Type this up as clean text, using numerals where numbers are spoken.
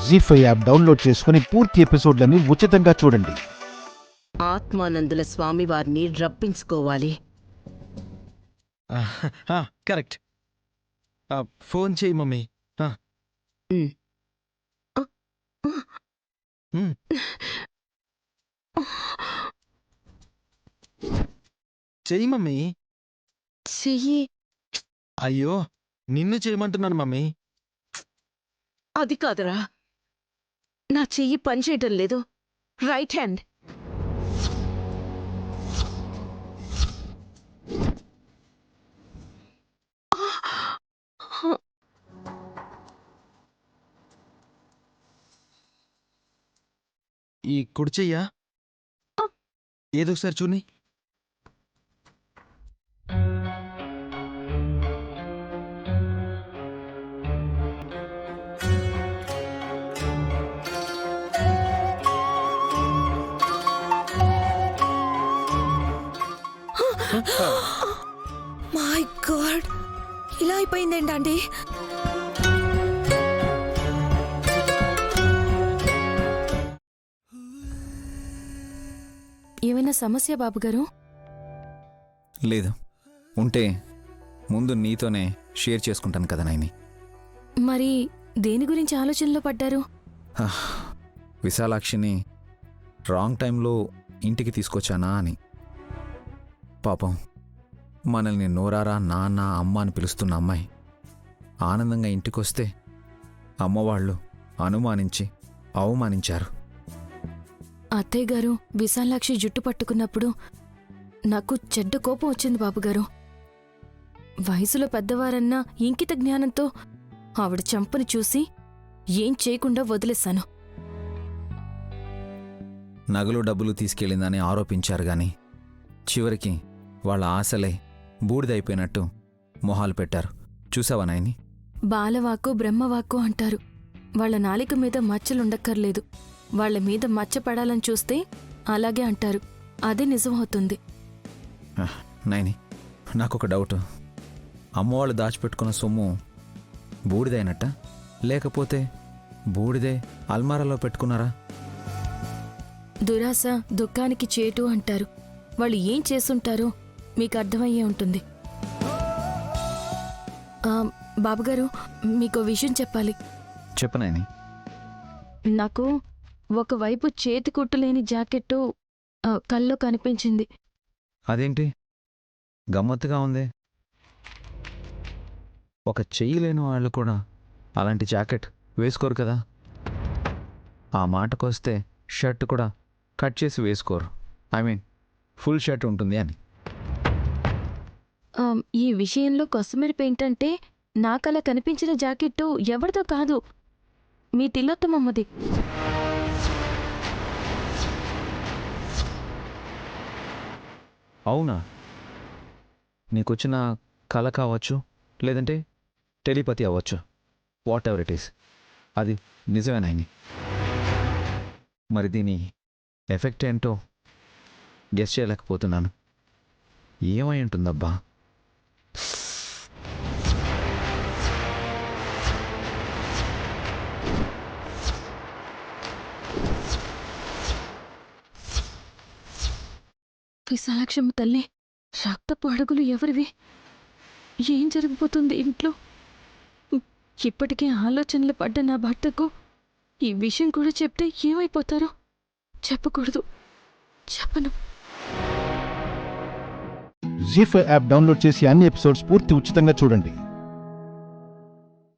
జీ5 app download చేసుకుని పూర్తి ఎపిసోడ్లని ఉచితంగా చూడండి. ఆత్మానందుల స్వామివారిని రప్పించుకోవాలి. కరెక్ట్. ఫోన్ చేయి మమ్మీ. చెయ్యి మమ్మీ. చెయ్యి. అయ్యో, నిన్ను చేయమంటున్నాను మమ్మీ. అది కాదురా, నా చెయ్యి పనిచేయటం లేదు. Right hand. ఈ కుడి చెయ్యా? ఏదో ఒకసారి చూని. మై గాడ్, ఇలా అయిపోయిందేంటండి? ఏమైనా సమస్య బాబుగారు? లేదు, ఉంటే ముందు నీతోనే షేర్ చేసుకుంటాను కదా నాయని. మరి దేని గురించి ఆలోచనలో పడ్డారు? విశాలాక్షిని రాంగ్ టైంలో ఇంటికి తీసుకొచ్చానా అని. పాపం, మనల్ని నోరారా నాన్న అమ్మ అని పిలుస్తున్న అమ్మాయి ఆనందంగా ఇంటికొస్తే అమ్మవాళ్ళు అనుమానించి అవమానించారు. అత్తయ్య గారు విశాలాక్షి జుట్టు పట్టుకున్నప్పుడు నాకు చెడ్డ కోపం వచ్చింది బాబుగారు. వయసులో పెద్దవారన్నా ఇంకిత జ్ఞానంతో ఆవిడ చంపని చూసి ఏం చేయకుండా వదిలేశాను. నగలు డబ్బులు తీసుకెళ్ళిందని ఆరోపించారు గాని చివరికి వాళ్ళ ఆశలే బూడిదైపోయినట్టు మొహాలు పెట్టారు. చూసావా నాయని? బాలవాక్కు బ్రహ్మవాక్కు అంటారు. వాళ్ల నాలిక మీద మచ్చలుండక్కర్లేదు, వాళ్ల మీద మచ్చ పడాలని చూస్తే అలాగే అంటారు. అదే నిజమవుతుంది. నాయని, నాకొక డౌట్. అమ్మవాళ్ళు దాచిపెట్టుకున్న సొమ్ము బూడిదైనట్ట, లేకపోతే బూడిదే అల్మారాలో పెట్టుకున్నారా? దురాశ దుఃఖానికి చేటు అంటారు. వాళ్ళు ఏం చేసుంటారో మీకు అర్థమయ్యే ఉంటుంది. బాబుగారు, మీకో విషయం చెప్పాలి. చెప్పనాయని. నాకు ఒకవైపు చేతి కుట్టులేని జాకెట్టు కల్లో కనిపించింది. అదేంటి గమ్మత్తుగా ఉంది? ఒక చెయ్యి లేని వాళ్ళు కూడా అలాంటి జాకెట్ వేసుకోరు కదా. ఆ మాటకొస్తే షర్ట్ కూడా కట్ చేసి వేసుకోరు. ఐ మీన్ ఫుల్ షర్ట్ ఉంటుంది అని. ఈ విషయంలో కొసమెరుపు ఏంటంటే, నాకలా కనిపించిన జాకెట్టు ఎవరిదో కాదు, మీ తిలోత్తమమ్మది. అవునా? నీకొచ్చిన కళ కావచ్చు, లేదంటే టెలిపతి అవ్వచ్చు, వాట్ ఎవర్ ఇట్ ఈస్, అది నిజమేనాయని. మరి దీని ఎఫెక్ట్ ఏంటో గెస్ చేయలేకపోతున్నాను. ఏమై ఉంటుందబ్బా? విశాలాక్షమ్మ తల్లి, రక్తపు అడుగులు ఎవరివి? ఏం జరిగిపోతుంది ఇంట్లో? ఇప్పటికే ఆలోచనలు పడ్డ నా భర్తకు ఈ విషయం కూడా చెప్తే ఏమైపోతారో? చెప్పకూడదు, చెప్పను. జీ5 యాప్ డౌన్లోడ్ చేసి అన్ని ఎపిసోడ్స్ పూర్తి ఉచితంగా చూడండి.